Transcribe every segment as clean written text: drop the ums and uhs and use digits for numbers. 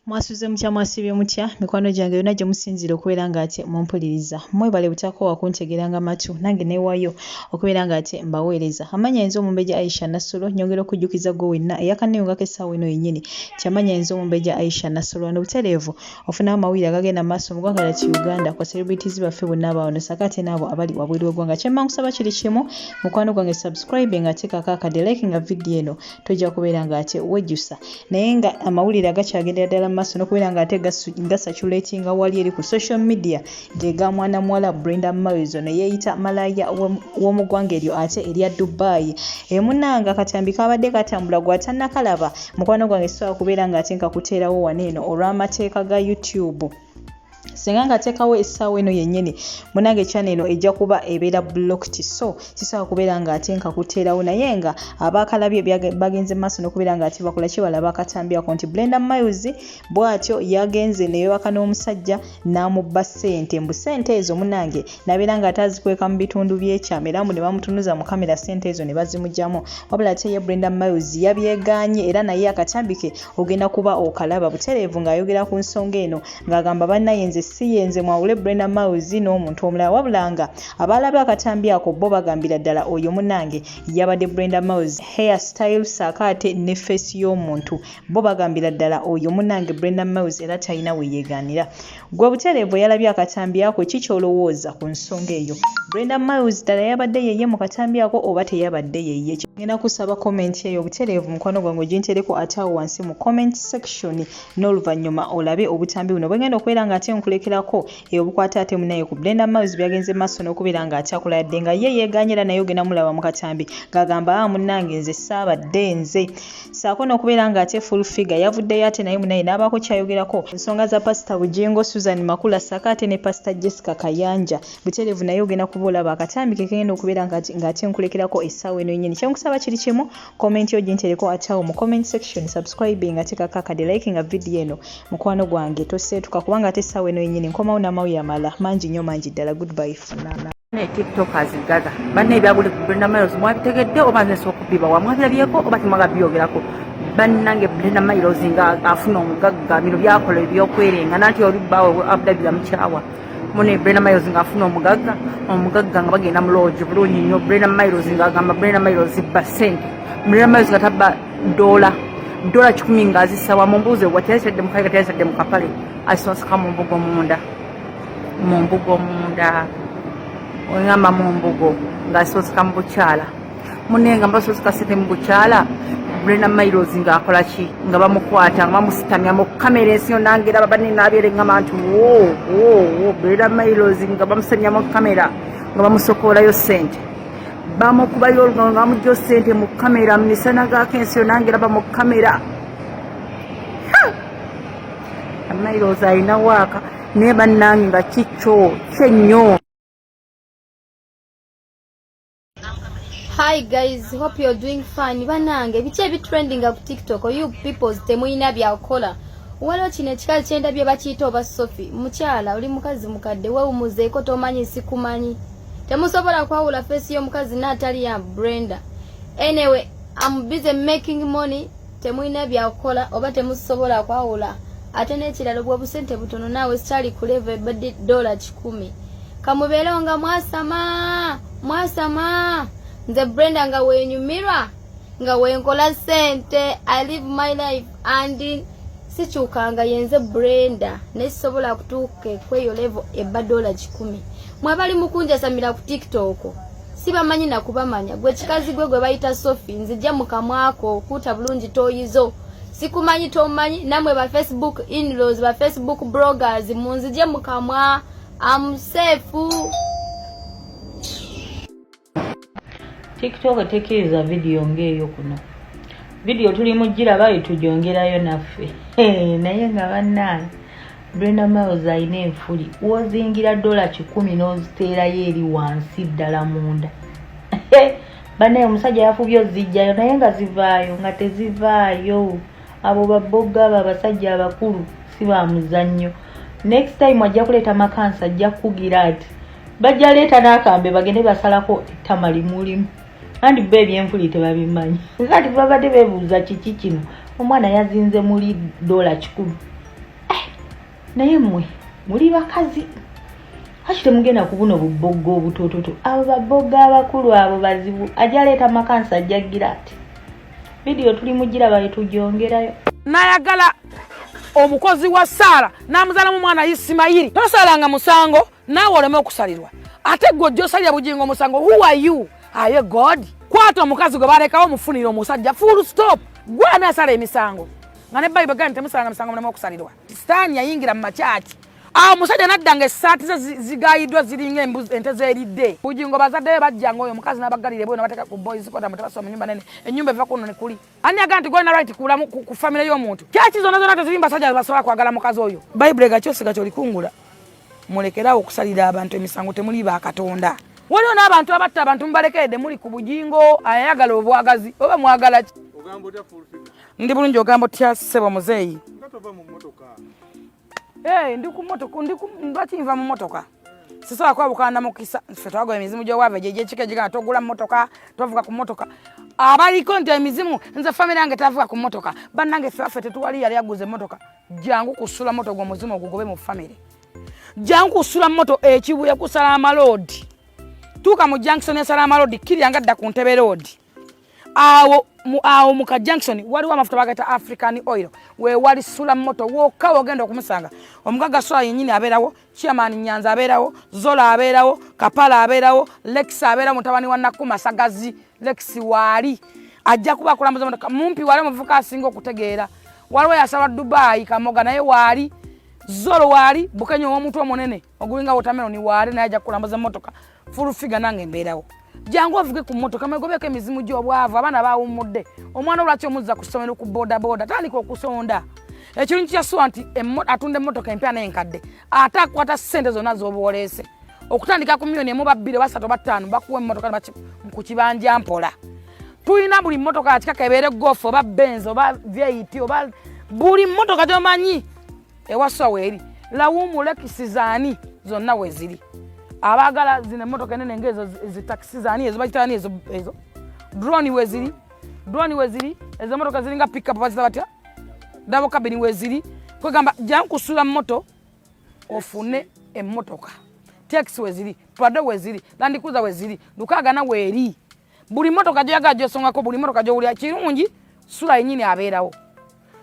Mwasuze mutya mwasibye mutya mikwano gyange yonna gye musinzira okubeera nga ate mumpuliriza mwebale butako wakuntegeranga matu nange newayo okubeera nga ate mbaweereza amanya enzo Omumbejja Aisha Nasolo nyongera okujjukiza gwe wenna eyakaneyongako essaawa eno yennyini kyamanya enzo Omumbejja Aisha Nasolo wano butereevu ofuna amawulire agagenda mu maaso mu ggwanga lyattu Uganda kwa celebrities baffe bonna abawano sakate n'abo abali wabweru w'eggwanga kyemma nkusaba kiri kimu mukwano gwange subscribe nga ate kakakade like nga video eno tojja kubeera nga ate wejjusa naye nga amawulire agakyagendera ddala maso no kubeera nga ate gasaculatinga wali eri ku social media gega mwana muwala Brenda Miles ono yeeyita Malaaya w'omu ggwanga eryo ate erya Dubai emunanga akatambi kabadde katambula gwatannakalaba mukwano gwange sobola kubeera nga ate nkakuteerawo waneeno olw'amateeka ga YouTube senga ngateekawo essaawa eno yennyini munange channel eno ejja kuba ebeera blocked so sisobola kubeera nga ate nkakuteerawo naye nga abakalabye bagenze maaso n'okubeera nga ate bakola ki balaba akatambyako nti Brenda Miles bw'atyo yagenze neyeebaka n'omusajja n'amubba ssente mbu ssente ezo munange nabeera nga atazikweka mu bitundu by'ekyama era mbu ne bamutunuza mu kamera ssente ezo ne bazimugyamu wabula ate ye Brenda Miles yabyegaanye era naye akatambike ogenda kuba okalaba butereevu ng'ayogera ku nsonga eno ng'agamba bannayenze si yenze mwawule Brenda Miles n'omuntu omulala wabulanga abalabe akatambi ako bo bagambira ddala oyo munange yabadde Brenda Miles hairstyle sakate ne face y'omuntu bo bagambira ddala oyo munange Brenda Miles era talina we yeegaanira gwe butereevu yalabye akatambi ako kikyolowooza ku nsonga eyo Brenda Miles ddala yabadde yeye mu katambi ako oba teyabadde yeye ngenda kusaba comment eyo butereevu mukwano gwange gintereko ate awo wansi mu comment section n'oluvannyuma olabe obutambi buno bwengenda okubeera nga ate nkulekerako obukwata ate munaye ku Brenda Miles byagenze maaso n'okubeera nga ate akola yadde nga ye yeeganyira naye ogenda mulaba mu katambi ng'agamba munnange nze saabadde nze saako n'okubeera nga ate Fulfigure yavuddeyo ate naye munaye n'abaako kyayogerako ensonga za Pastor Bujengo Susan Makula saako ate ne Pastor Jessica Kayanja butereevu naye ogenda kuba olaba akatambi kegenda okubeera nga ate nkulekerako essaawa eno yennyini kyenkusaba kiri kimu comment yo gintereko ate awo mu comment section subscribing ate kakakade like nga video eno mukwano gwange toseetuka kubanga ate essaawa eno yennyini nkomawo n'amawulire amalala mangi nnyo mangi ddala goodbye funana tiktokers gaga banne ebyagule ku Brenda Miles mwabitegedde oba nze okubiba wamwabirabyeko oba timwagabyogerako bannange Brenda Miles nga afuna omugagga bino byakola ebyokwerenga nanti olibbawo abudabira mukyawa mune Brenda Miles nga afuna omugagga nga bagenda mu lodge bulungi nnyo Brenda Miles nga agamba Brenda Miles bba ssente Brenda Miles nga tabba dola 10 nga azisaba mumbuuze wateesedde mukaika teesedde mukapale asonseka mu mbugo munda ongamba mu mbugo ng'asonseka mu bukyala munenga mbasonseka ssente mu bukyala Brenda Miles nga akola ki nga bamukwata nga bamusitamya mu kamera ensi yonna ngera babaninabyere ngamba nti Brenda Miles nga bamusemya mu kamera nga bamusokoolayo ssente bamukubayo nga bamugyo ssente mu kamera mu misana gaako ensi yonna ngera ba mu kamera Miles alina waaka naye bannange nga kikyo kyenyo. Hi guys, hope you're doing fine. Banange biche bitrendinga ku TikTok you people temuyina byakola. Waliwo kino ekikali kyendabye bakiyita oba Sophie. Mukyala oli mukazi mukadde weewumuzeeko tomanyi sikumanyi. Temusobola kwawula face y'omukazi n'atali ya Brenda. Anyway, I'm busy making money. Temuyina byakola oba temusobola kwawula. Ate n'ekirala bw'obusente butono naawe sikyali ku level ebadde $10. Kamubeerewo nga mwasama. Nze Brenda nga wenyumirwa nga wenkola sente I live my life and sikyukanga yenze Brenda nesobola kutuuka kweyo level ebba $10 mwabali mukunja samira ku TikTok sibamanyi na kubamanya gwe kikazi gwe bayita Sophie nzijja mukamwako kuta bulungi toyizo sikumanyi tomanyi namwe ba Facebook in-laws ba Facebook bloggers munzijje mukamwa I'm safe. TikTok tekereza video ngeyo kuno video tuli mujira bayi tujongerayo naffe naye nga bannaye Brenda Miles ayina enfuli wozingira $10 n'oziteerayo eri wansi ddala munda bannaye omusajja yafubye ozijjayo naye nga zivaayo nga tezivaayo abo babogga abasajja abakulu si ba muzannyo next time ajja kuleeta makansa ajja kugira ati bajja leeta n'akambe bagende basalako ettama limulimu andi baby enfuli tebabimanyi ngati babadde bebuuza kiki kino omwana yazinze muli $10 naye mmwe muli bakazi hachite mugenda kubuno buboggo obutototo abo babogga abakulu abo bazibu ajaleeta makansa ajjagira ati video tuli mugira bali tugyongerayo nayagala omukozi wa Sara namuzala mu mwana Isimayiri tosalanga musango nawe oleme okusalirwa ate gojjo salya bujingo musango who are you aye God kwata omukazi gwe balekawo mufunira omusajja full stop gwana asala emisango ngane Bible gani temusanga misango muleme okusalirwa Sitani yayingira mu machachi musajja naddanga essaati ze zigayidwa ziringa embuzi ente zeeridde bujingo bazadde bajjanga oyo mukazi nabagalire bwe nabateka ku boys kota mutabaso mu nyumba nene ennyumba eva kuno ne kuli ani aganti gonna right kula ku family y'omuntu kyachi zona zona tezirimba sajja basobola kwagala mukazi oyo Bible gakyose gacho likungula mulekerawo okusalira abantu emisango temuli ba Katonda waliwo n'abantu abatta abantu mubalekedde muli ku bujingo ayagala obwagazi oba mwagala ki ogambo tya Fulfigure ndi bulungi ogambo tya sebo muzeeyi ngatova mu motoka ndi ku motoka ndakimva mu motoka sisobola kwabukana mukisa ffe twagoba emizimu gy'obwava gyegyekika gigana togula mu motoka tovuga ku motoka abaliko nti emizimu nze famire yange tavuga ku motoka bannange ffe tetuwali yali aguze motoka jangu kusula moto gwo muzimu ogugobe mu famire jangu kusula moto ekibuye kusala amalodi tuuka mu junction esala amalodi kiryanga dda ku ntebe road awo muka junction waliwo amafuta bagata African oil we wali sula moto woka wogenda okumusanga omugaga sula yennyini abeerawo chairman Nyanza abeerawo Zola abeerawo Kapala abeerawo Lex abeerawo mutabani wa Nakuma Sagazi Lex wali ajja kuba kulambuza motoka mumpi wali muvuka asinga okutegeera waliwo yasaba Dubai Kamoga naye wali Zolo wali Bukenyo w'omuntu omunene ogulinga watermelon wali naye ajja kulambuza motoka Fulfigure nange mbeerawo jangu avuge ku motoka megobeko emizimu gy'obwavu abaana baawummudde omwana olwaki omuzza ku ssomero ku boda tandika okusonda ekintu kyasuwa nti atunda emmotoka empya n'enkadde ate akwata ssente zonna z'obuwoleese okutandika ku miliyoni emu babbiri basatu bataano bakuwa emmotoka ku kibanja mpola tulina buli mmotoka yakikaka ebeere goofu oba Benz oba V8 oba buli mmotoka gy'omanyi ewaswa weeri lawuumulekisi zaani zonna weeziri abagala zine motoka nene ngezo taxi zani ezo bagitani ezo drone weziri ezo motoka ziringa pick up bazita batya double cabin weziri kwegamba jangu kusula moto ofune emmotoka taxi weziri Prado weziri Land Cruiser weziri lukaga na weri buli motoka gyaga gyosongako buli motoka gyowulya kirungi sula yenyini abeerawo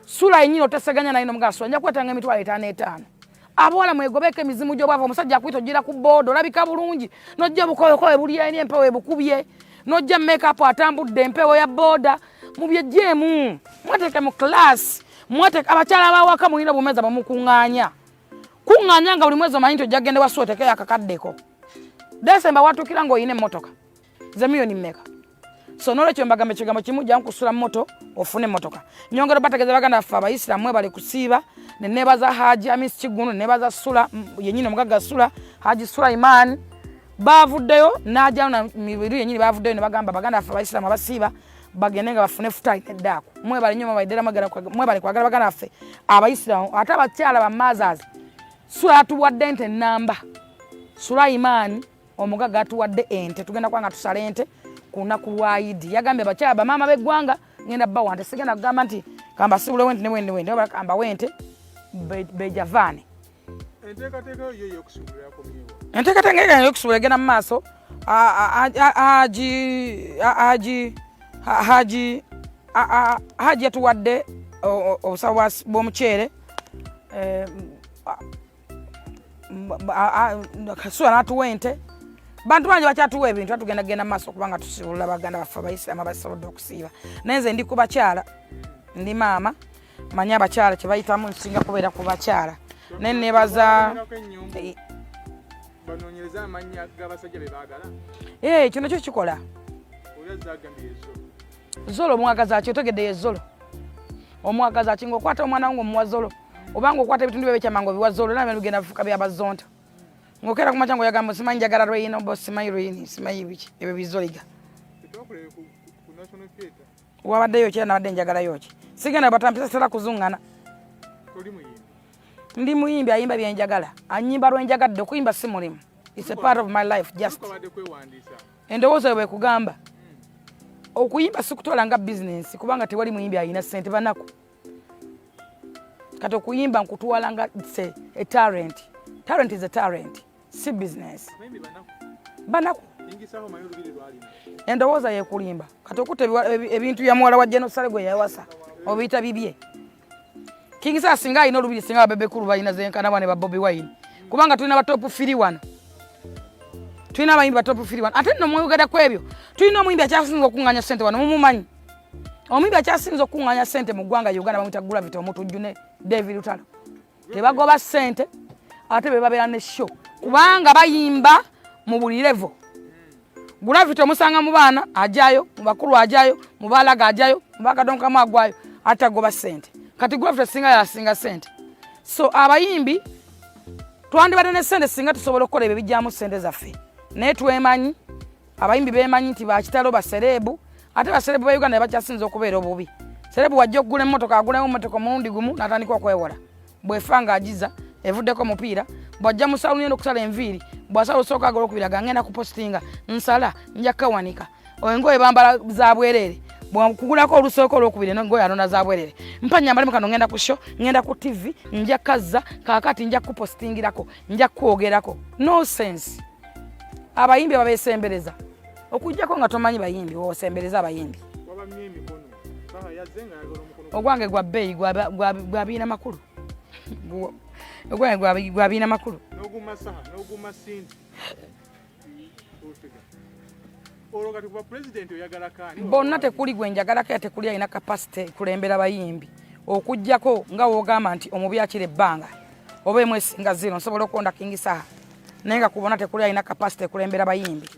sula yenyini oteseganya nayo mugaso anja kwetanga emitwalo 5 abawala mwegobeke emizimu gy'obwava omusajja akwita gira ku bodo olabika bulungi nojja bukoyokoyo buli eni empewo ebukubye nojja makeup atambudde empewo ya boda mubye jemu mwateke mu class mwateke abakyala abawaka mulina bumeza bamukuŋŋaanya nga buli mwezi omanyi nti ojja gende wasoteke yakakaddeko Desemba watukira ng'oyina emmotoka ze miliyoni mmeka so n'olwekyo mbagambe ekigambo kimu jangu kusula moto ofune emmotoka nyongero bategeza baganda baffe abayisiraamu mwebale kusiiba nenebaza Haji Amis Kigunu nenebaza Sula yennyini omugaga Sula Haji Sulaiman bavuddeyo n'ajjayo na mibiri yennyini bavuddeyo ne bagamba baganda baffe abayisiraamu abasiiba bagende nga bafune futali neddako mwebale nnyo mwabaddera mwebale kwagala baganda baffe abayisiraamu ate abakyala ba mothers Sula atuwadde ente ennamba Sulaiman omugaga atuwadde ente tugenda kwanga tusala ente kunaku lwa Idi yagambye bakyala bamaama b'eggwanga ngenda bba wante sigenda kugamba nti kamba sibule wente ne wente bakamba wente bejavaane enteekateeka yo y'okusubulirako myewo enteekateeka y'okusubula egenda mu maaso haji yatuwadde obusawo bw'omuceere Kasula n'atuwa ente bantu bangi bakyatuwa ebintu batugenda genda maaso kubanga tusibulula baganda baffe abayisiraamu abasobodde okusiiba naye nze ndi ku bakyala ndi maama manyi abakyala kye bayitamu nsinga kubeera ku bakyala naye nebaza banoonyereza amannya g'abasajja be baagala kino kyo kikola oyazza agambye Zolo omwagazi aki otegedde ye Zolo omwagazi aki ng'okwata omwana wange omuwa Zolo obanga okwata ebitundu bye byekyamanga obiwa Zolo naye bigenda bifuka byabazonta ngokera kumacha ngo yagamba simanyi njagala rwino bo simanyi rwini simanyi biki ebyo bizoliga tukole ku national theater wabadde yo kyana nabadde njagala yoki sigenda batampisa sala kuzungana toli muyimbi ndi muyimbi ayimba byenjagala anyimba lwenjagadde okuyimba si mulimu it's a part of my life just tukabadde kwewandisa endowooza bwe kugamba okuyimba sikutola nga business kubanga tewali muyimbi ayina ssente banaku kati okuyimba nkutuwalanga a talent. Talent is a talent, si business. Banaku endowooza yekulimba kati okutta ebintu bya muwala wa Jenosale gwe yawasa obiyita bibye. King Saa singa alina olubiri singa babebekulu balina zenkana bane ba Bobi Wine kubanga tulina batopu 3 wano. Tulina abayimbi batopu 3 wano ate nno mwegada kwebyo tulina omuyimbi akyasinza okunganya ssente wano mumumanyi. Omuyimbi akyasinza okunganya ssente mu ggwanga Uganda bamuyita Gravity omutujju ne David Lutalo. Tebagoba ssente ate be babeera ne show kubanga bayimba mu buli level. Gravity omusanga mu baana ajayo, mu bakulu ajayo, mu balaga ajayo, mu bakadonka magwayo atagoba ssente. Kati Gravity singa yasinga ssente. So abayimbi twandibadde ne ssente singa tusobola okukola ebyo bijjamu ssente zaffe. Naye twemanyi abayimbi bemanyi nti bakitalo baserebu ate baserebu ba Uganda bakyasinza okubeera obubi. Serebu wajja okugula emmotoka agulamu emmotoka omulundi gumu n'atandika okwewola. Bwefanga agiza evuddeko mupiira bwajja mu saluni n'okusala enviiri bwasala osooka agala okubiraga ngenda kupostinga nsala nja kawanika engoye bambala za bwerere bwakugulako olusooka olwokubiri n'engoye anona za bwerere mpa nyambalamu kano ngenda ku show ngenda ku TV nja kaza kaakati nja kupostingirako nja kwogerako. No sense. Abayimbi babesembereza okujjako nga tomanyi bayimbi osembereza abayimbi. Ogwange gwa bbeeyi gwa biina makulu. Ogwange gwa biina makulu. N'oguma saha n'oguma sinti. Olokati kuba president oyagala kaani. Bonna tekuli gwe njagalako tekuli alina capacity kulembera bayimbi. Okujjako nga wogamba nti omubi akira ebbanga oba emwesinga zino nsobola okuwonda King Saa naye nga kubona tekuli alina capacity kulembera bayimbi.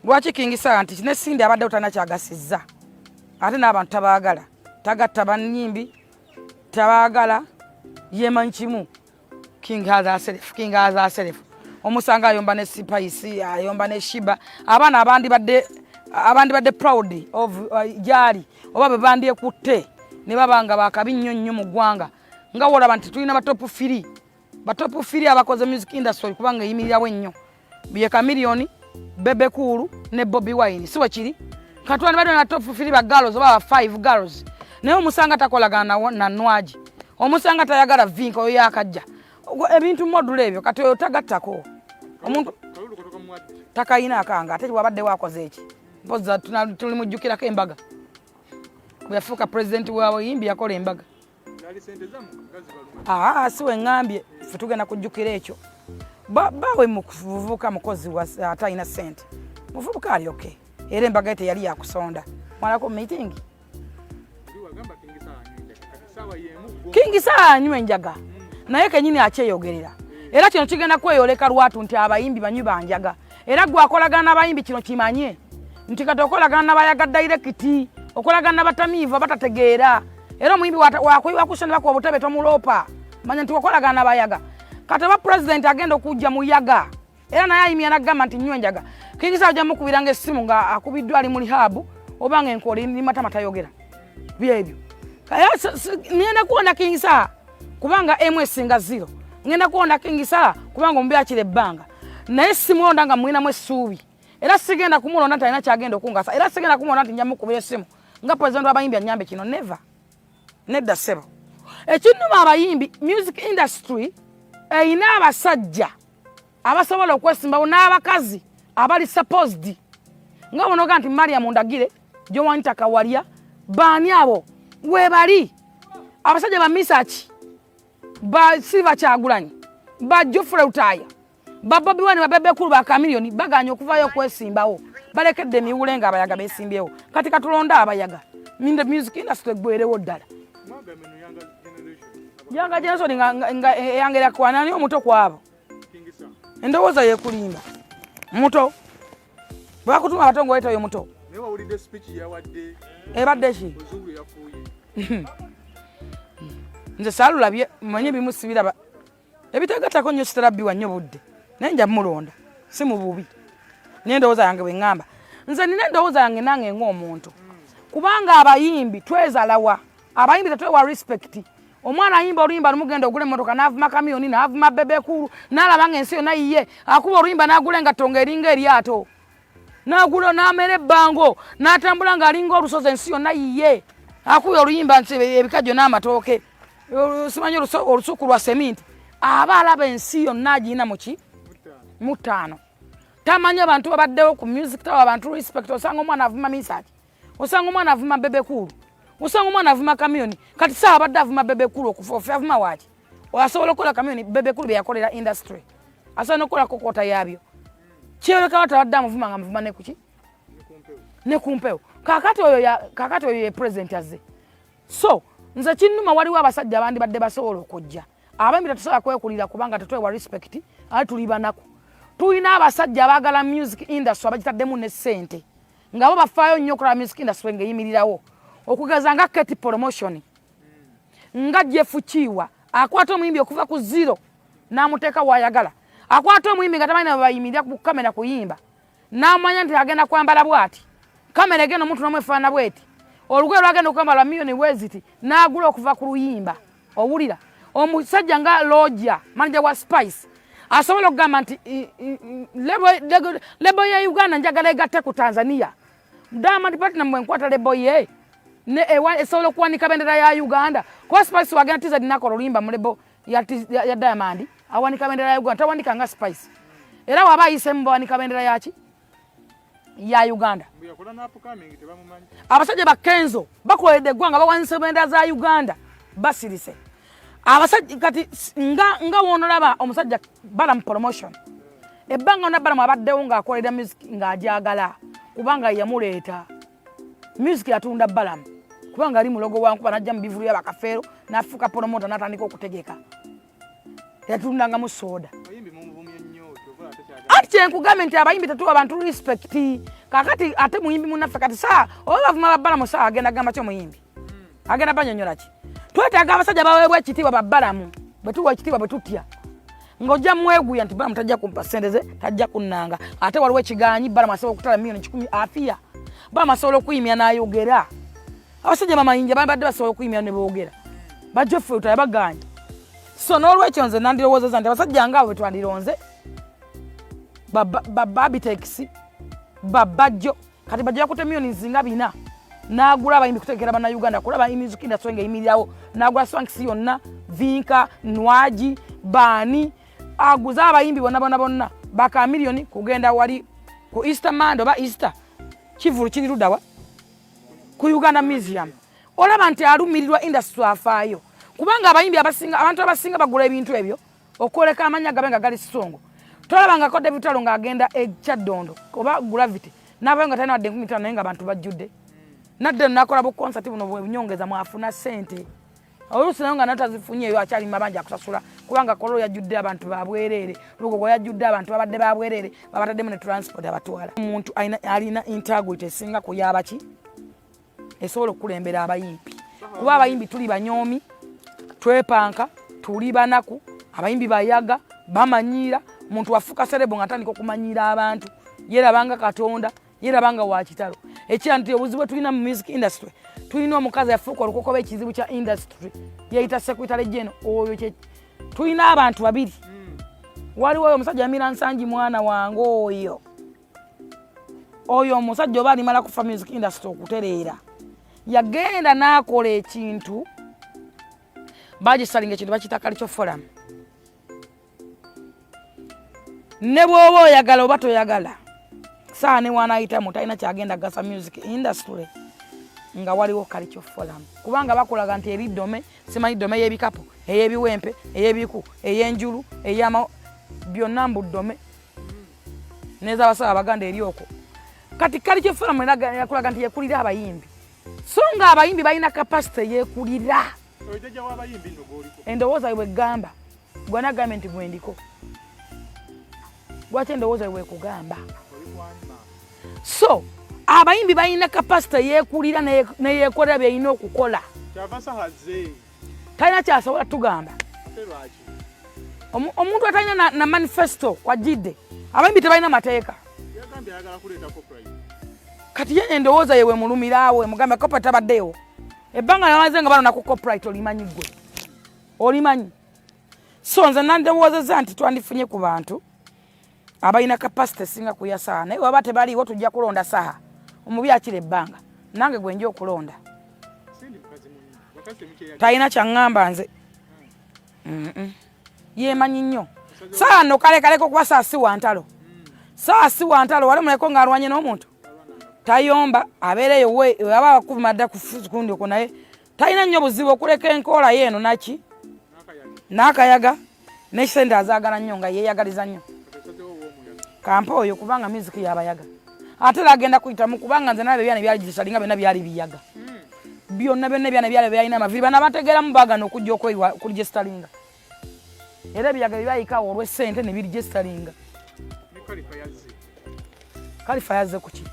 Lwaki King Saa nti ne Sindi abadde utanakyagasizza ate n'abantu tabaagala tagatta banyimbi tabaagala yemanyi kimu King has a self omusanga ayomba ne Spice ayomba ne Shiba abaana abandi badde proud of jali oba bebandye kutte ne babanga bakabi nnyo mu ggwanga nga wolaba nti tulina batopu 3 abakoze music industry kubanga yimirirawo ennyo biye Chameleone Bebe Cool ne Bobby Wine siwe kiri katwani bado na top 3 ba girls oba 5 girls naye omusanga takolagana na Nwaji omusanga tayagala vinko oyo yakajja ebintu module ebyo kati otagattako omuntu takayina akanga ate wabadde wakoze eki mpoza tuli mujjukirako embaga byafuka president wawe yimbi yakola embaga siwe ngambye futugenda kujjukira ekyo bawe mukuvubuka mukozi atayina sente muvubuka ali okay era embaga ete yali yakusonda mwalako meeting King Saa anywe njaga naye kenyini akyeyogerera era kino kigenda kweyoleka lwatu nti abayimbi banyu banjaga era gwe akolagana abayimbi kino kimanye nti kati okolagana bayaga direct okolagana batamiiva batategeera era omuyimbi wakuyiwa kushana bako obutebe tomulopa manya nti okolagana bayaga kati ba president agenda okujja muyaga era naye ayimya nagamba nti nywe njaga King Saa jamu kubiranga essimu nga akubiddwa ali mu rehab obanga enkoli ni matama tayogera byebyo kaya nienda kuona King Saa kubanga emwesinga 0 ngenda kuona King Saa kubanga ombi akire ebbanga naye simuonda nga mwina mwesuubi era sigenda kumulonda talina kyagenda okungasa era sigenda kumulonda nti njamu kubira essimu nga president abayimbi anyambe kino never nedda sebo ekinnuma abayimbi music industry eyina abasajja abasobola okwesimbawo n'abakazi abali supposed nga bonoga nti Mariam Ndagire Joanita Kawalya baani abo webali abasajja ba Misaki ba Silva Kyagulanyi ba Jofre Utaya ba Bobby Wine ba Bebe Cool ba Chameleone baganya okuvayo kwesimbawo balekedde miwulenga abayaga besimbyewo kati katulonda abayaga minde music industry gwerewo ddala yanga generation nga yangera kwana ni omuto kwabo endowooza yekulimba muto bakutuma abatongo weta yo muto newa ulide speech yawadde ebadde ki ozungu yafuuye nze salulabye manye bimusibira ebitagattako nnyo sitarabbiwa nnyo budde naye nja mulonda si mu bubi n'endowooza yange bwe ŋŋamba nze nina endowooza yange nange ng'omuntu kubanga abayimbi twezalawa abayimbi tetwewa respect omwana ayimba oluyimba lumugenda ogula emmotoka n'avuma Chameleone n'avuma Bebe Cool n'alaba nga ensi yonna yiye akuba oluyimba n'agula engatto eringa eryato n'agula n'amera ebbango n'atambula ng'alinga olusozi ensi yonna yiye akuba oluyimba nsi ebikajjo n'amatooke simanyi olusuku lwa seminti aba alaba ensi yonna agiyina mu ttaano tamanyi abantu babaddewo ku music tawa abantu respect osanga omwana avuma misaki osanga omwana avuma bebekulu osanga omwana avuma kamioni kati saa abadde avuma bebekulu okufa avuma waaki asobola okukola kamioni bebekulu byeyakolera industry asobola n'okukola kokota yaabyo kyeyoleka batabadde amuvuma nga muvuma nekuki ne kumpewo kakati oyo ye president azze so nze kinnuma waliwo abasajja abandi badde basobola okujja abambi tetusobola kwekulira kubanga tetwewa respect ate tuli banaku tulina abasajja abaagala music industry abagitaddemu ne ssente nga bo bafaayo nnyo okulaba music industry ng'eyimirirawo okugeza nga Keti promotion nga Jeff Kiwa akwata omuyimbi okuva ku zero n'amuteeka wayagala akwata omuyimbi nga tamanyi bayimirira ku kamera kuyimba n'amanya nti agenda kwambala bwati kamera egenda omuntu n'omwefaana bweti olugoye lwagenda okwambala millioni weziti n'agula okuva ku luyimba owulira omusajja nga Lodja manager wa Spice asobola okugamba nti lebo ya Uganda njagala egatte ku Tanzania Diamond Platinum bwenkwata lebo ye ne esobola okuwanika bendera ya Uganda kwa Spice wagenda tiza dinako oluyimba mu lebo ya Diamond awanika bendera ya Uganda tawanika nga Spice era waba ayisemu bawanika bendera yaki ya Uganda abasajja bakenzo bakoledde eggwanga bawanise bendera za Uganda basirise abasajja kati nga wonolaba omusajja Balam promotion ebbanga na Balam abaddewo ng'akolera music ng'ajagala kubanga yamuleeta music yatunda Balam kubanga ali mulogo wankuba najja mu bivulu y'abakafeero n'afuuka promoter n'atandika okutegeka yatundanga mu soda ati kyenkugambye nti abayimbi tetuwa abantu respect kakati ate muyimbi munnaffe kati saa oba bavuma babbalamu saa agenda gamba ki omuyimbi agenda banyonyola ki twetaaga abasajja baweebwa ekitiibwa babbalamu bwe tuwa ekitiibwa bwe tutya ng'ojja mweguya nti Balamu tajja kumpa ssente ze tajja kunnanga ate waliwo ekigaanyi Balamu asobola okutala millioni 10 afiya Balamu asobola okuyimya n'ayogera abasajja bamayinja babadde basobola okuyimya ne boogera bajjoffe utaya bagaanyi so n'olwekyo nze nandirowoozeza nti abasajja ngaabo bwe twandironze bababiteekisi babajjo kati bajja kute millioni zinga 4 n'agula abayimbi kutegekera bannayuganda kulaba music industry ng'eyimirirawo n'agula swankisi yonna vinka nwaji baani aguza abayimbi bonna baka millioni kugenda wali ku Easter Mand oba Easter kivulu kiri ludawa ku Uganda Museum olaba nti alumirirwa industry afaayo kubanga abayimbi abantu abasinga bagula ebintu ebyo okwoleka amanya gabe nga gali songo tolaba nga David Talo ng'agenda ekyaddondo oba Gravity n'abayo nga talina wadde 15 naye nga abantu bajjudde nadde nakola bu concert buno bwenyongeza mwafuna ssente oluusi nayo nga natazifunye eyo akyali mabanja akusasula kubanga kololo yajjudde abantu babwerere lugogo yajjudde abantu babadde babwerere babataddemu ne transport abatwala omuntu alina integrity esinga kuyaba ki esobola okulembera abayimbi kuba abayimbi tuli banyoomi twepanka tuli banaku abayimbi bayaga bamanyiira muntu wafuka serebo ngatandika okumanyiira abantu yerabanga Katonda yerabanga wa kitalo ekyanti obuzibu tulina mu music industry tulina omukazi yafuuka olukokoba ekizibu kya industry yeyita Secretary General oyo kye tulina abantu babiri waliwo omusajja Amira Nsangi mwana wange oyo omusajja oba alimala kufa music industry okutereera yagenda n'akola ekintu bagisalinga ekintu bakita Cultural Forum ne bw'oba oyagala oba toyagala saa ne wanaayitamu talina kyagenda gasa music industry nga waliwo Cultural Forum kubanga bakolaga nti ebidome simanyi dome y'ebikapu ey'ebiwempe ey'ebiku ey'enjulu byonna mbudome n'ez'abasaba Abaganda eri okwo kati Cultural Forum yakolaga nti yekulira abayimbi so nga abayimbi balina capacity yekulira endowooza bwe gamba gwana gavumenti bwendiko lwaki endowooza bwe kugamba so abayimbi balina capacity yekulira neyekolera byeyina okukola talina kyasobola tugamba omuntu atalina na manifesto wajjidde abayimbi tebalina mateeka kati ye endowooza yewe mulumirawo emugambe kopa tabaddeewo ebbanga yamaze nga balona ku copyright olimanyi gwe olimanyi so nze nandiwoozeza nti twandifunye ku bantu abalina capacity singa kuya saha naye waba tebaliiwo tujja kulonda saha omubi akira ebbanga nange gwe nja okulonda talina kyaŋŋamba nze yemanyi nnyo saano kalekaleko kuba saasi wantalo saasi wantalo wali muleko ng'alwanye n'omuntu tayomba abeereyo we aba akuvuma dda kundi okwo naye talina nnyo buzibu okuleka enkoola yeeno naki n'akayaga n'ekisente azaagala nnyo nga yeeyagaliza nnyo kampa oyo kubanga music yabayaga ate era agenda kuyitamu kubanga nze nabe byana byali gisalinga byonna byali biyaga byonna byana byali byalina amaviri bana bategeeramu baagana okujja okweyiwa kuli gyesitalinga era ebiyaga byebayikawo olw'essente ne biri gyesitalinga kalifa yazze kuki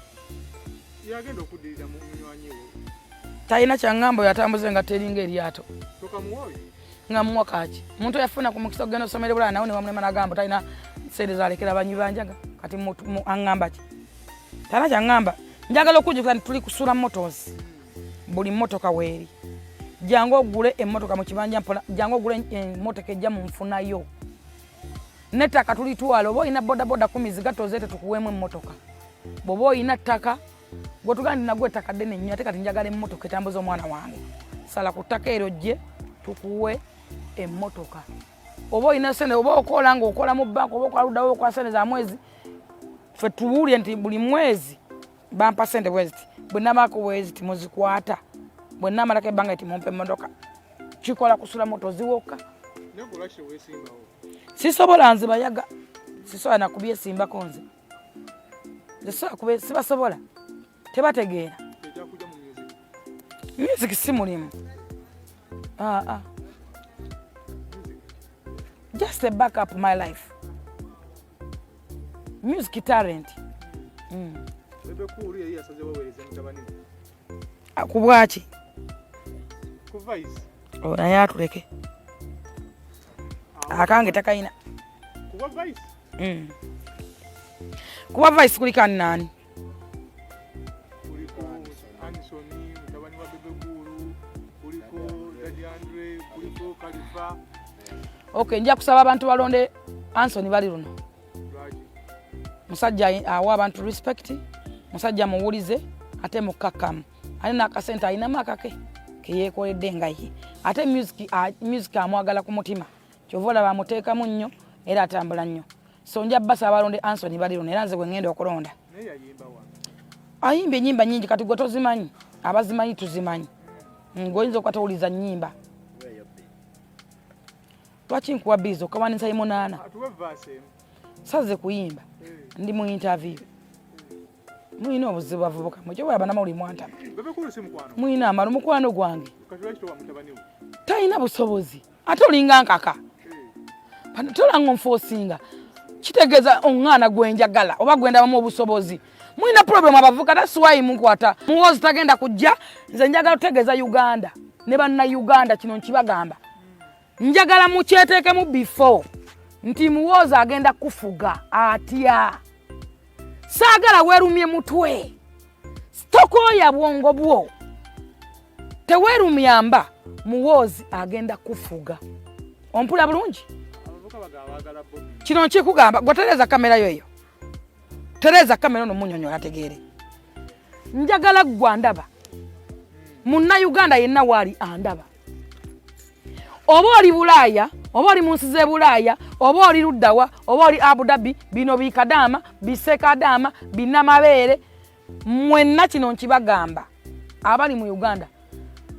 yagenda okuddirira mu munywanyi we talina kyaŋŋamba oyo atambuze nga teringa eryato tokamuwoyo nga muwa kaaki omuntu yafuna ku mukisa ogenda osomere bulala nawe ne wamulema n'agamba talina sente zalekera banywi banjaga kati aŋŋamba ki talina kyaŋŋamba njagala okujjukira nti tuli kusula motos buli mmotoka weeri jangu ogule emmotoka mu kibanja mpola jangu ogule emmotoka ejja mu nfunayo n'ettaka tulitwala oba olina bodaboda 10 zigatozeete tukuweemu emmotoka bw'oba olina ttaka gwetugamba ndi nagwe ettaka ddene nnyo ate kati njagala emmotoka etambuza omwana wange sala ku ttaka eryo gye tukuwe emmotoka oba olina sente oba okola ng'okola mu banka oba okola luddawo okola sente za mwezi ffe tuwulire nti buli mwezi bampa sente bweziti bwe namaako bweziti muzikwata bwe namalako ebbanga eti mumpe emmotoka kikola kusula moto ziwoka sisobola nze bayaga sisobola nakubyesimbako nze sibasobola tebategeera music si mulimu just a backup my life music talent ku bwaki naye atuleke akange takayina kuba vice kulikani nani okay nja kusaba abantu balonde Anthony bali luno musajja awa abantu respect musajja muwulize ate mukakamu ali nakasente alina makake keyekoledde nga ye ate music amwagala ku mutima kyovola bamuteekamu nnyo era atambula nnyo so nja basa abalonde Anthony bali luno era nze gwe ngenda okulonda ayimba ennyimba nyingi kati gwe tozimanyi abazimanyi tuzimanyi ngoyinza okwatawuliza nnyimba lwaki nkuwa bizo kawaninsa imunana saze kuyimba ndi mu interview mwina obuzibu avubuka mukyobola bana mawuli mwanta mwina amalu mukwano gwange talina busobozi ate olinga nkaka tolanga onfoosinga kitegeeza omwana gwenjagala oba gwendabamu obusobozi mwina problem abavubuka tasiwayi munkwata muwozi tagenda kujja nze njagala otegeeza Uganda ne banna Uganda kino nkibagamba njagala mukyeteekemu before nti muwozi agenda kufuga atya saagala weerumye mutwe stokooya bwongo bwo teweerumyamba muwozi agenda kufuga ompula bulungi kino nkikugamba gwe tereza kamera yoyo tereza kamera ono munyonyola ategeere njagala ggwa ndaba munna Uganda yenna waali andaba oba oli Bulaaya oba oli mu nsi z'e Bulaaya oba oli luddawa oba oli Abu Dhabi bino bikadaama bisekadaama binamabeere mwenna kino nkibagamba abali mu Uganda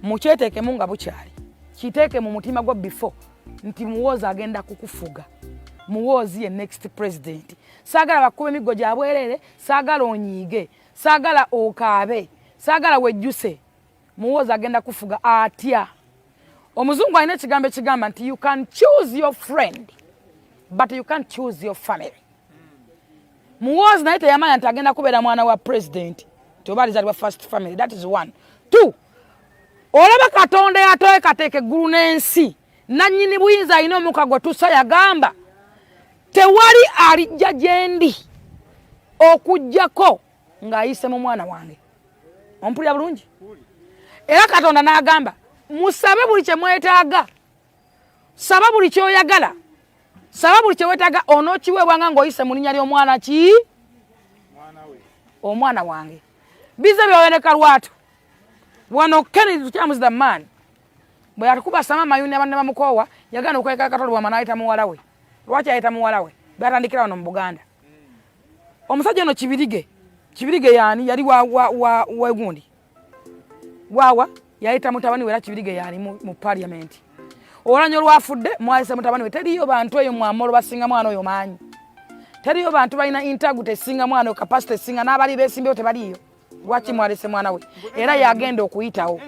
mukyeteekemu nga bukyali kiteeke mu mutima gwo before nti muwozi agenda kukufuga muwozi ye next president saagala bakuba emiggo gya bwerere saagala onyiige saagala okaabe saagala wejjuse muwozi agenda kufuga atya omuzungu alina ekigambo ekigamba nti you can choose your friend but you can't choose your family muwozi naye teyamanya nti agenda kubeera mwana wa president tobalizalibwa first family that is 1 2 olaba Katonda yatoye kateeke eggulu n'ensi nannyini buyinza alina omuka gwe tusa yagamba tewali alijja gyendi okujjako ng'ayise mu mwana wange ompulira bulungi era Katonda n'agamba musabe buli kye mwetaaga saba buli kyoyagala saba buli kye weetaaga onookiweebwanga ng'oyise mu linnya ly'omwana ki omwana wange bize byowoneka lwatu wano Kennedy Chamuz the man bwe yatukuba sama mayuni abanne bamukoowa yagana okweka katolo bwa manaita muwala we lwaki ayita muwala we batandikira wano mu Buganda omusajja no kibirige yani yali wa gundi wawa yayita mutabani wera kibirige yani mu parliament olanyo lwafudde mwalise mutabani we teriyo bantu eyo mwamolo basinga mwana oyo manyi teriyo bantu balina integrity singa mwana o capacity singa n'abali besimbe tebaliyo lwaki mwalise mwana we era yagenda okuyitawo